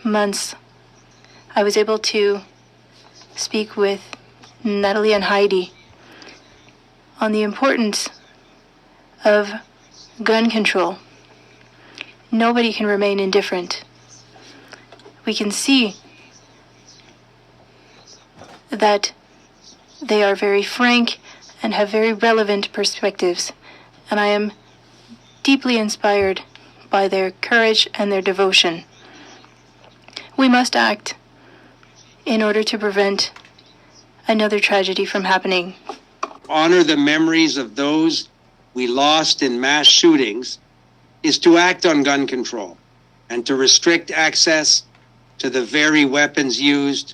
months, I was able to speak with Natalie and Heidi on the importance of gun control. Nobody can remain indifferent. We can see that they are very frank and have very relevant perspectives, and I am deeply inspired by their courage and their devotion. We must act in order to prevent another tragedy from happening. Honor the memories of those we lost in mass shootings is to act on gun control and to restrict access to the very weapons used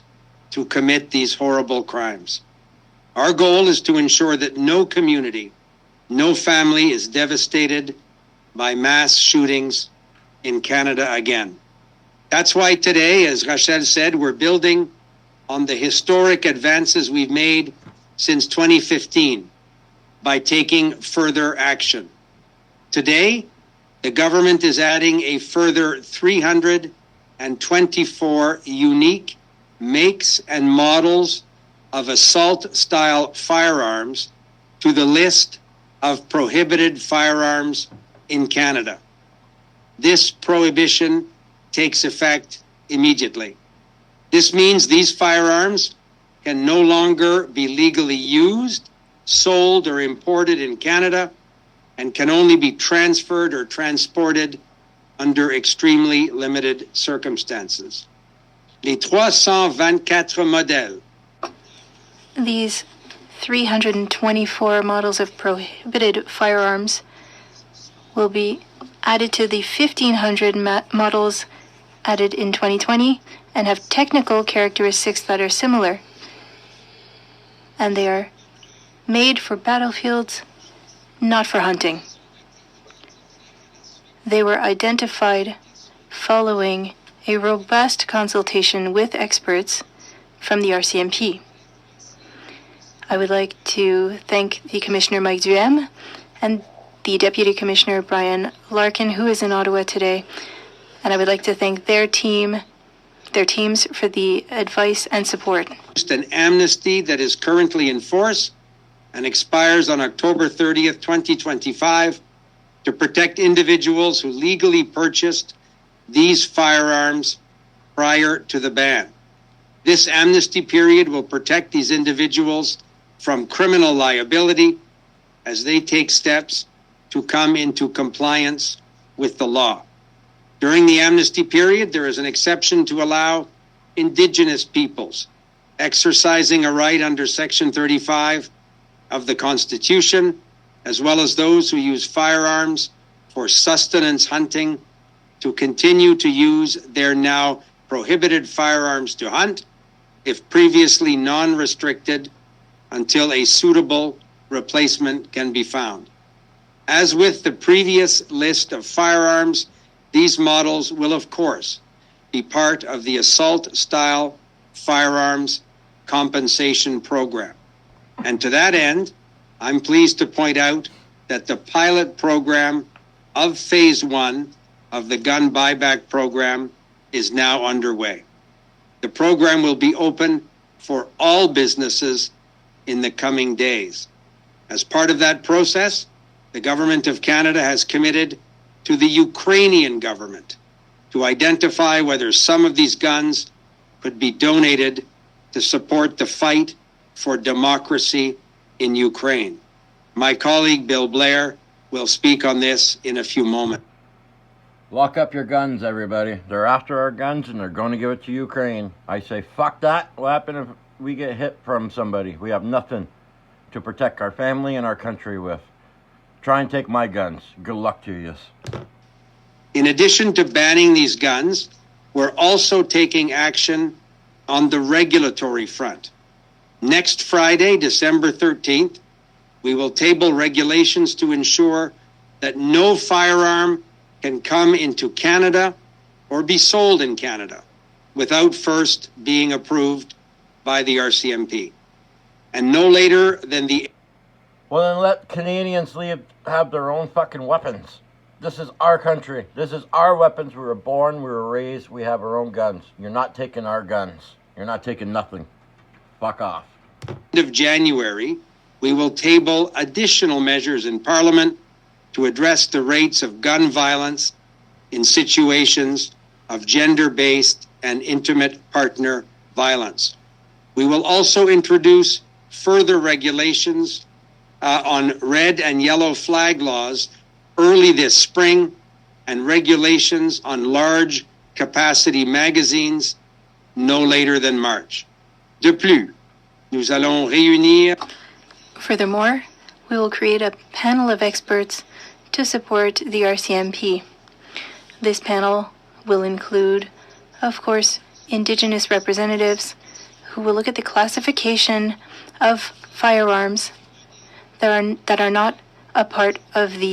to commit these horrible crimes. Our goal is to ensure that no community, no family is devastated by mass shootings in Canada again. That's why today, as Rachel said, we're building on the historic advances we've made since 2015 by taking further action. Today, the government is adding a further 324 unique makes and models of assault-style firearms to the list of prohibited firearms in Canada. This prohibition takes effect immediately. This means these firearms can no longer be legally used, sold, or imported in Canada, and can only be transferred or transported under extremely limited circumstances. Les 324 modèles. These 324 models of prohibited firearms will be added to the 1,500 models added in 2020 and have technical characteristics that are similar. And they are made for battlefields, not for hunting. They were identified following a robust consultation with experts from the RCMP. I would like to thank the Commissioner Mike Duhem and the Deputy Commissioner Brian Larkin, who is in Ottawa today, and I would like to thank their teams for the advice and support. Just an amnesty that is currently in force and expires on October 30th, 2025, to protect individuals who legally purchased these firearms prior to the ban. This amnesty period will protect these individuals from criminal liability as they take steps to come into compliance with the law. During the amnesty period, there is an exception to allow Indigenous peoples exercising a right under Section 35 of the Constitution, as well as those who use firearms for sustenance hunting, to continue to use their now prohibited firearms to hunt, if previously non-restricted, until a suitable replacement can be found. As with the previous list of firearms, these models will, of course, be part of the assault-style firearms compensation program. And to that end, I'm pleased to point out that the pilot program of Phase 1 of the gun buyback program is now underway. The program will be open for all businesses in the coming days. As part of that process, the Government of Canada has committed to the Ukrainian government to identify whether some of these guns could be donated to support the fight for democracy in Ukraine. My colleague Bill Blair will speak on this in a few moments. Lock up your guns, everybody. They're after our guns and they're going to give it to Ukraine. I say, fuck that. What happens if we get hit from somebody? We have nothing to protect our family and our country with. Try and take my guns. Good luck to you. In addition to banning these guns, we're also taking action on the regulatory front. Next Friday, December 13th, we will table regulations to ensure that no firearm can come into Canada or be sold in Canada without first being approved by the RCMP. And no later than the... Well, then let Canadians have their own fucking weapons. This is our country. This is our weapons. We were born, we were raised, we have our own guns. You're not taking our guns. You're not taking nothing. Fuck off. End of January, we will table additional measures in Parliament to address the rates of gun violence in situations of gender-based and intimate partner violence. We will also introduce further regulations on red and yellow flag laws early this spring, and regulations on large capacity magazines no later than March. De plus, nous allons réunir. Furthermore, we will create a panel of experts to support the RCMP. This panel will include, of course, Indigenous representatives who will look at the classification of firearms that are not a part of the